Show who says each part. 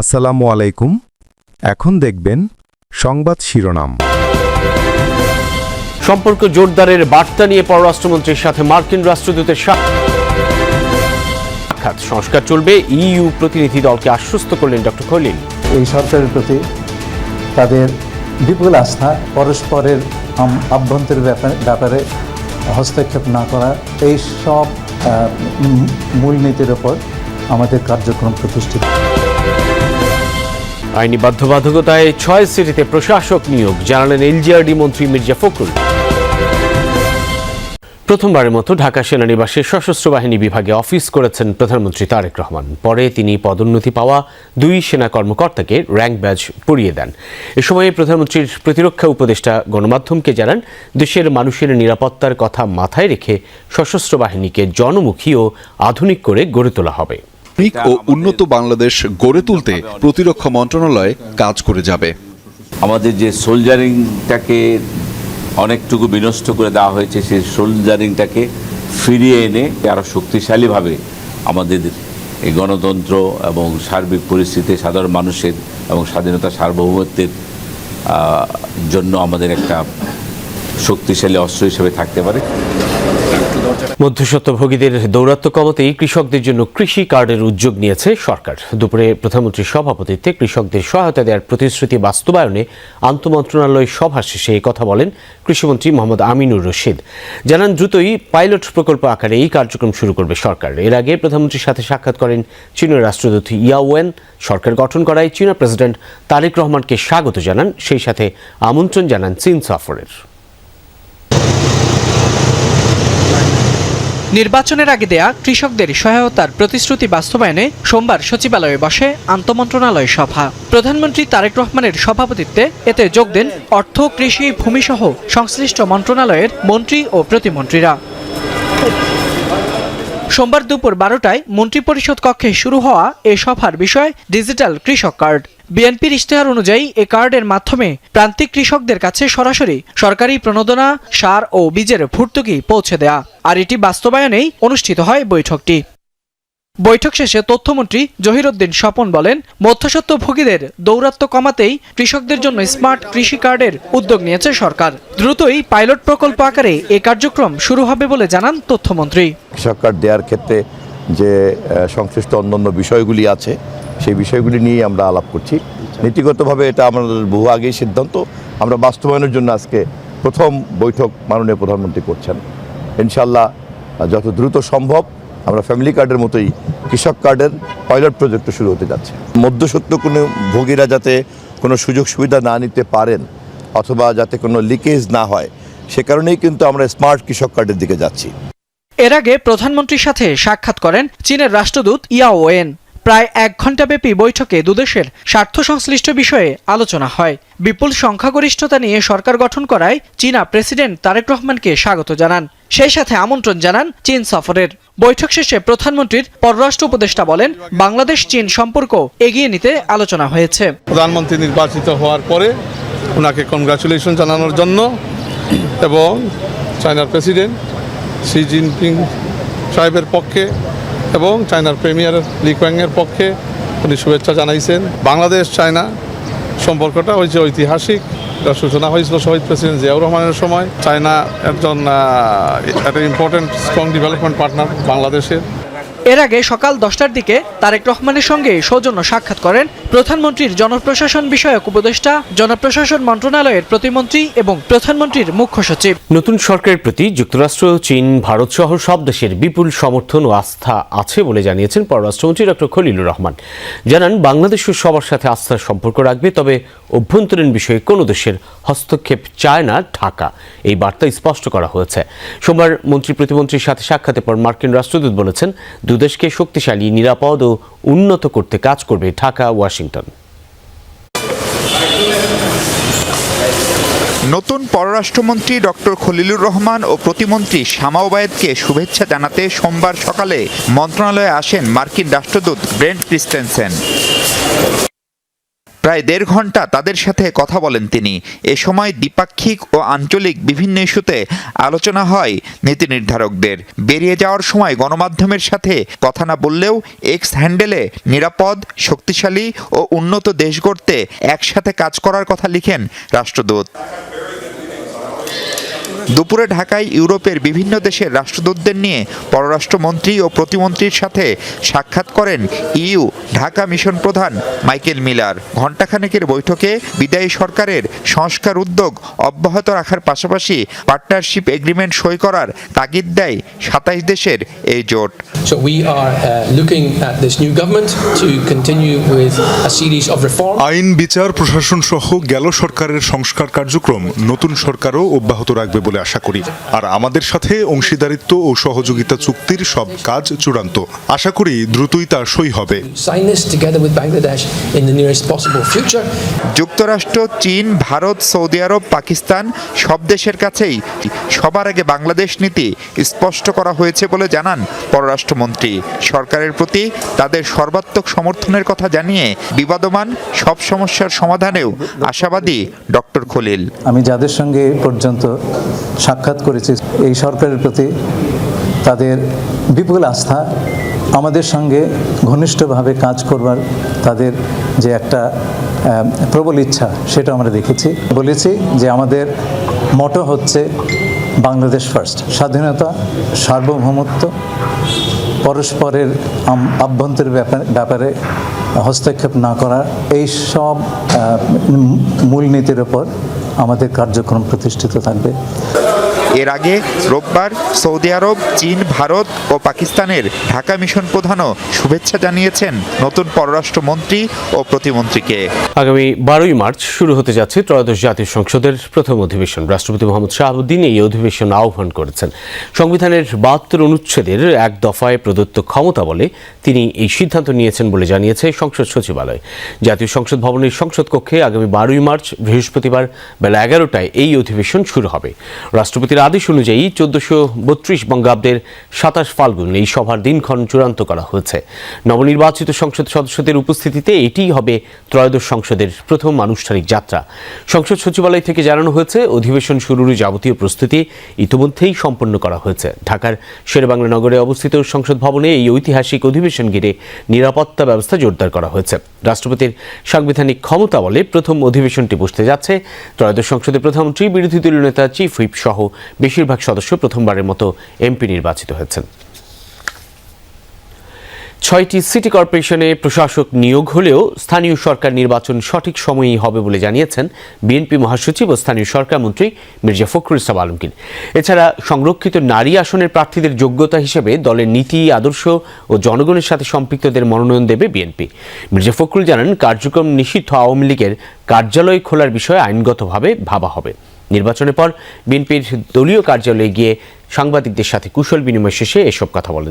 Speaker 1: আসসালামু আলাইকুম। এখন দেখবেন সংবাদ শিরোনাম।
Speaker 2: সম্পর্ক জোরদারের বার্তা নিয়ে পররাষ্ট্রমন্ত্রীর সাথে মার্কিন রাষ্ট্রদূতের সাক্ষাৎ। সংস্কার চলবে, ইইউ প্রতিনিধি দলকে আশ্বস্ত করলেন ডক্টর খলিল।
Speaker 3: এই সরকারের প্রতি তাদের বিপুল আস্থা, পরস্পরের আভ্যন্তরীণ ব্যাপারে হস্তক্ষেপ না করা, এই সব মূলনীতির ওপর আমাদের কার্যক্রম প্রতিষ্ঠিত।
Speaker 2: আইনি বাধ্যবাধকতায় 6 সিটিতে প্রশাসক নিয়োগ, জানালেন এলজিআরডি মন্ত্রী মির্জা ফখরুল। প্রথমবারের মতো ঢাকা সেনানিবাসে সশস্ত্র বাহিনী বিভাগে অফিস করেছেন প্রধানমন্ত্রী তারেক রহমান। পরে তিনি পদোন্নতি পাওয়া 2 সেনা কর্মকর্তাকে র্যাঙ্ক ব্যাজ পরিয়ে দেন। এ সময় প্রধানমন্ত্রীর প্রতিরক্ষা উপদেষ্টা গণমাধ্যমকে জানান, দেশের মানুষের নিরাপত্তার কথা মাথায় রেখে সশস্ত্র বাহিনীকে জনমুখী ও আধুনিক করে গড়ে তোলা হবে।
Speaker 4: ও উন্নত বাংলাদেশ গড়ে তুলতে প্রতিরক্ষা মন্ত্রণালয় কাজ করে যাবে।
Speaker 5: আমাদের যে সোলজারিংটাকে অনেকটুকু বিনষ্ট করে দেওয়া হয়েছে, সেই সোলজারিংটাকে ফিরিয়ে এনে আরও শক্তিশালীভাবে আমাদের এই গণতন্ত্র এবং সার্বিক পরিস্থিতি, সাধারণ মানুষের এবং স্বাধীনতা সার্বভৌমত্বের জন্য আমাদের একটা শক্তিশালী অস্ত্র হিসেবে থাকতে পারে।
Speaker 2: মধ্যস্বত্বভোগীদের দৌরাত্ম্য কমাতেই কৃষকদের জন্য কৃষি কার্ডের উদ্যোগ নিয়েছে সরকার। দুপুরে প্রধানমন্ত্রীর সভাপতিত্বে কৃষকদের সহায়তা দেওয়ার প্রতিশ্রুতি বাস্তবায়নে আন্তঃমন্ত্রণালয় সভা শেষে এই কথা বলেন কৃষিমন্ত্রী মোহাম্মদ আমিনুর রশিদ। জানান, দ্রুতই পাইলট প্রকল্প আকারে এই কার্যক্রম শুরু করবে সরকার। এর আগে প্রধানমন্ত্রীর সাথে সাক্ষাৎ করেন চীনের রাষ্ট্রদূত ইয়াওয়েন। সরকার গঠন করায় চীনা প্রেসিডেন্ট তারেক রহমানকে স্বাগত জানান, সেই সাথে আমন্ত্রণ জানান চীন সফরের।
Speaker 6: নির্বাচনের আগে দেয়া কৃষকদের সহায়তার প্রতিশ্রুতি বাস্তবায়নে সোমবার সচিবালয়ে বসে আন্তঃমন্ত্রণালয় সভা। প্রধানমন্ত্রী তারেক রহমানের সভাপতিত্বে এতে যোগ দেন অর্থ, কৃষি, ভূমিসহ সংশ্লিষ্ট মন্ত্রণালয়ের মন্ত্রী ও প্রতিমন্ত্রীরা। সোমবার দুপুর 12টায় মন্ত্রিপরিষদ কক্ষে শুরু হওয়া এ সভার বিষয় ডিজিটাল কৃষক কার্ড। বিএনপির ইশতেহার অনুযায়ী এ কার্ডের মাধ্যমে প্রান্তিক কৃষকদের কাছে সরাসরি সরকারি প্রণোদনা, সার ও বীজের ভর্তুকি পৌঁছে দেয়া। আর এটি বাস্তবায়নেই অনুষ্ঠিত হয় বৈঠকটি। বৈঠক শেষে তথ্যমন্ত্রী জহিরুদ্দিন স্বপন বলেন, মধ্যস্বত্বভোগীদের দৌরাত্ম্য কমাতেই কৃষকদের জন্য স্মার্ট কৃষি কার্ডের উদ্যোগ নিয়েছে সরকার। দ্রুতই পাইলট প্রকল্প আকারে এ কার্যক্রম শুরু হবে বলে জানান তথ্যমন্ত্রী।
Speaker 7: কৃষক কার্ড দেওয়ার ক্ষেত্রে যে সংশ্লিষ্ট অন্যান্য বিষয়গুলি আছে, সেই বিষয়গুলি নিয়ে আমরা আলাপ করছি। নীতিগতভাবে এটা আমাদের বহু আগেই সিদ্ধান্ত, আমরা বাস্তবায়নের জন্য আজকে প্রথম বৈঠক মাননীয় প্রধানমন্ত্রী করছেন। ইনশাল্লাহ যত দ্রুত সম্ভব আমরা ফ্যামিলি কার্ডের মতোই কৃষক কার্ডের পাইলট প্রজেক্ট শুরু হতে যাচ্ছে। মধ্যস্বত্ব কোনো ভোগীরা যাতে কোনো সুযোগ সুবিধা না নিতে পারেন অথবা যাতে কোনো লিকেজ না হয়, সে কারণেই কিন্তু আমরা স্মার্ট কৃষক কার্ডের দিকে যাচ্ছি।
Speaker 6: এর আগে প্রধানমন্ত্রীর সাথে সাক্ষাৎ করেন চীনের রাষ্ট্রদূত ইয়াওয়েন। প্রায় 1 ঘণ্টাব্যাপী বৈঠকে দুদেশের স্বার্থ সংশ্লিষ্ট বিষয়ে আলোচনা হয়। বিপুল সংখ্যাগরিষ্ঠতা নিয়ে সরকার গঠন করায় চীনা প্রেসিডেন্ট তারেক রহমানকে স্বাগত জানান, সেই সাথে আমন্ত্রণ জানান চীন সফরের। বৈঠক শেষে প্রধানমন্ত্রীর পররাষ্ট্র উপদেষ্টা বলেন, বাংলাদেশ চীন সম্পর্ক এগিয়ে নিতে আলোচনা হয়েছে।
Speaker 8: প্রধানমন্ত্রী নির্বাচিত হওয়ার পরে ওনাকে কনগ্রাচুলেশন জানানোর জন্য এবং চায়নার প্রেসিডেন্ট শি জিনপিং সাহেবের পক্ষে এবং চায়নার প্রিমিয়ার লি কুয়াংয়ের পক্ষে উনি শুভেচ্ছা জানাইছেন। বাংলাদেশ চায়না সম্পর্কটা হয়েছে ঐতিহাসিক, তার সূচনা হয়েছিল শহীদ প্রেসিডেন্ট জিয়াউর রহমানের সময়। চায়না একজন একটা ইম্পর্টেন্ট স্ট্রং ডেভেলপমেন্ট পার্টনার বাংলাদেশের।
Speaker 6: এর আগে সকাল 10টার দিকে তারেক রহমানের সঙ্গে সৌজন্য সাক্ষাৎ করেন প্রধানমন্ত্রীর জনপ্রশাসন বিষয়ক উপদেষ্টা, জনপ্রশাসন মন্ত্রণালয়ের প্রতিমন্ত্রী এবং প্রধানমন্ত্রীর মুখ্য সচিব।
Speaker 2: নতুন সরকারের প্রতি যুক্তরাষ্ট্র, চীন, ভারত সহ সব দেশের বিপুল সমর্থন ও আস্থা আছে বলে জানিয়েছেন পররাষ্ট্রমন্ত্রী ডক্টর খলিলুর রহমান। জানান, বাংলাদেশও সবার সাথে আস্থার সম্পর্ক রাখবে, তবে অভ্যন্তরীণ বিষয়ে কোনো দেশের হস্তক্ষেপ চায় না ঢাকা, এই বার্তা স্পষ্ট করা হয়েছে। সোমবার মন্ত্রী প্রতিমন্ত্রীর সাথে সাক্ষাতের পর মার্কিন রাষ্ট্রদূত বলেছেন, দুদেশকে শক্তিশালী, নিরাপদ ও উন্নত করতে কাজ করবে ঢাকা, ওয়াশিংটন।
Speaker 9: নতুন পররাষ্ট্রমন্ত্রী ডক্টর খলিলুর রহমান ও প্রতিমন্ত্রী শামা ওবায়েদকে শুভেচ্ছা জানাতে সোমবার সকালে মন্ত্রণালয়ে আসেন মার্কিন রাষ্ট্রদূত ব্রেন্ট ক্রিস্টেনসেন। প্রায় 1.5 ঘন্টা তাদের সাথে কথা বলেন তিনি। এ সময় দ্বিপাক্ষিক ও আঞ্চলিক বিভিন্ন ইস্যুতে আলোচনা হয় নীতি নির্ধারকদের। বেরিয়ে যাওয়ার সময় গণমাধ্যমের সাথে কথা না বললেও এক্স হ্যান্ডেলে নিরাপদ, শক্তিশালী ও উন্নত দেশ গড়তে একসাথে কাজ করার কথা লিখেন রাষ্ট্রদূত। দুপুরে ঢাকায় ইউরোপের বিভিন্ন দেশের রাষ্ট্রদূতদের নিয়ে পররাষ্ট্রমন্ত্রী ও প্রতিমন্ত্রীর সাথে সাক্ষাৎ করেন ইইউ ঢাকা মিশন প্রধান মাইকেল মিলার। ঘণ্টাখানেকের বৈঠকে বিদায়ী সরকারের সংস্কার উদ্যোগ অব্যাহত রাখার পাশাপাশি পার্টনারশিপ এগ্রিমেন্ট সই করার তাগিদ দেয় 27 দেশের এই জোট।
Speaker 10: So we are looking at this new government to continue with a series of reforms.
Speaker 11: আইন, বিচার, প্রশাসন সহ গেল সরকারের সংস্কার কার্যক্রম নতুন সরকারও অব্যাহত রাখবে বলে আশা করি। আর আমাদের সাথে অংশীদারিত্ব ও সহযোগিতা চুক্তির সব কাজ চূড়ান্ত। আশা করি দ্রুতই তা সই হবে।
Speaker 10: Sign this together with Bangladesh in the nearest possible future.
Speaker 9: যুক্তরাষ্ট্র, চীন, ভারত, সৌদি আরব, পাকিস্তান সব দেশের কাছেই সবার আগে বাংলাদেশ নীতি স্পষ্ট করা হয়েছে বলে জানান পররাষ্ট্রমন্ত্রী। সরকারের প্রতি তাদের সর্বাত্মক সমর্থনের কথা জানিয়ে বিবাদমান সব সমস্যার সমাধানেও আশাবাদী ডক্টর খলিল।
Speaker 3: আমি যাদের সঙ্গে পর্যন্ত সাক্ষাৎ করেছি, এই সরকারের প্রতি তাদের বিপুল আস্থা, আমাদের সঙ্গে ঘনিষ্ঠভাবে কাজ করবার তাদের যে একটা প্রবল ইচ্ছা, সেটা আমরা দেখেছি। বলেছি যে আমাদের মটো হচ্ছে বাংলাদেশ ফার্স্ট, স্বাধীনতা, সার্বভৌমত্ব, পরস্পরের আভ্যন্তরীণ ব্যাপারে হস্তক্ষেপ না করা, এই সব মূলনীতির ওপর আমাদের কার্যক্রম প্রতিষ্ঠিত থাকবে।
Speaker 9: এর আগে রোববার সৌদি আরব, চীন, ভারত ও পাকিস্তানের ঢাকা মিশন প্রধানও শুভেচ্ছা জানিয়েছেন নতুন পররাষ্ট্রমন্ত্রী ও প্রতিমন্ত্রীকে।
Speaker 2: আগামী 12ই মার্চ শুরু হতে যাচ্ছে ত্রয়োদশ জাতীয় সংসদের প্রথম অধিবেশন। রাষ্ট্রপতি মোহাম্মদ শাহাবুদ্দিন এই অধিবেশন আহ্বান করেছেন। সংবিধানের 72 অনুচ্ছেদের এক দফায় প্রদত্ত ক্ষমতা বলে তিনি এই সিদ্ধান্ত নিয়েছেন বলে জানিয়েছে সংসদ সচিবালয়। জাতীয় সংসদ ভবনের সংসদ কক্ষে আগামী 12ই মার্চ বৃহস্পতিবার বেলা 11টায় এই অধিবেশন শুরু হবে। রাষ্ট্রপতির আদেশ অনুযায়ী 1432 বঙ্গাব্দের 27 ফাল্গুন এই সভার দিনক্ষণ চূড়ান্ত করা হয়েছে। নবনির্বাচিত সংসদ সদস্যদের উপস্থিতিতে এটিই হবে ত্রয়োদশ সংসদের প্রথম আনুষ্ঠানিক যাত্রা। সংসদ সচিবালয় থেকে জানানো হয়েছে, অধিবেশন শুরুর যাবতীয় প্রস্তুতি ইতিমধ্যেই সম্পন্ন করা হয়েছে। ঢাকার শেরেবাংলা নগরে অবস্থিত সংসদ ভবনে এই ঐতিহাসিক অধিবেশন ঘিরে নিরাপত্তা ব্যবস্থা জোরদার করা হয়েছে। রাষ্ট্রপতির সাংবিধানিক ক্ষমতা বলে প্রথম অধিবেশনটি বসতে যাচ্ছে। ত্রয়োদশ সংসদের প্রধানমন্ত্রী, বিরোধী দলীয় নেতা, চিফ হুইপ সহ বেশিরভাগ সদস্য প্রথমবারের মতো এমপি নির্বাচিত হয়েছেন। 6টি সিটি কর্পোরেশনে প্রশাসক নিয়োগ হলেও স্থানীয় সরকার নির্বাচন সঠিক সময়েই হবে বলে জানিয়েছেন বিএনপি মহাসচিব ও স্থানীয় সরকার মন্ত্রী মির্জা ফখরুল ইসলাম আলমগীর। এছাড়া সংরক্ষিত নারী আসনের প্রার্থীদের যোগ্যতা হিসেবে দলের নীতি, আদর্শ ও জনগণের সাথে সম্পৃক্তদের মনোনয়ন দেবে বিএনপি। মির্জা ফখরুল জানান, কার্যক্রম নিষিদ্ধ আওয়ামী লীগের কার্যালয় খোলার বিষয়ে আইনগতভাবে ভাবা হবে। নির্বাচনের পর বিএনপির দলীয় কার্যালয়ে গিয়ে সাংবাদিকদের সাথে কুশল বিনিময় শেষে এসব কথা বলেন।